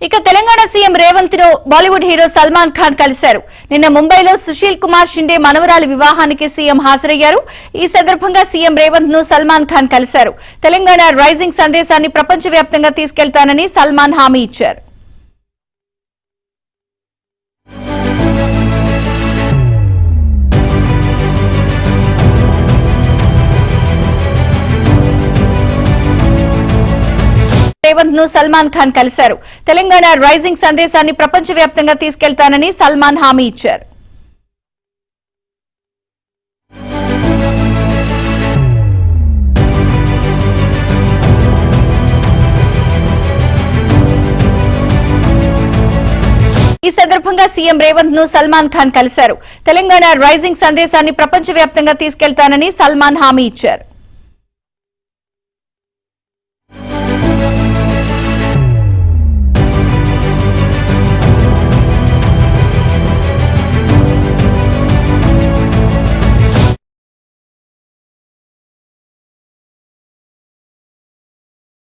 ఇక తెలంగాణ సీఎం రేవంత్ ను బాలీవుడ్ హీరో సల్మాన్ ఖాన్ కలిశారు. నిన్న ముంబైలో సుశీల్ కుమార్ షిండే మనవరాలి వివాహానికి సీఎం హాజరయ్యారు. ఈ సందర్భంగా సీఎం రేవంత్ ను సల్మాన్ ఖాన్ కలిశారు. తెలంగాణ రైజింగ్ సందేశాన్ని ప్రపంచవ్యాప్తంగా తీసుకెళ్తానని సల్మాన్ హామీ ఇచ్చారు. రేవంత్ ను సల్మాన్ ఖాన్ కలిశారు. తెలంగాణ రైజింగ్ సందేశాన్ని ప్రపంచవ్యాప్తంగా తీసుకెళ్తానని సల్మాన్ హామీ ఇచ్చారు. ఈ సందర్భంగా సీఎం రేవంత్ ను సల్మాన్ ఖాన్ కలిశారు. తెలంగాణ రైజింగ్ సందేశాన్ని ప్రపంచవ్యాప్తంగా తీసుకెళ్తానని సల్మాన్ హామీ ఇచ్చారు.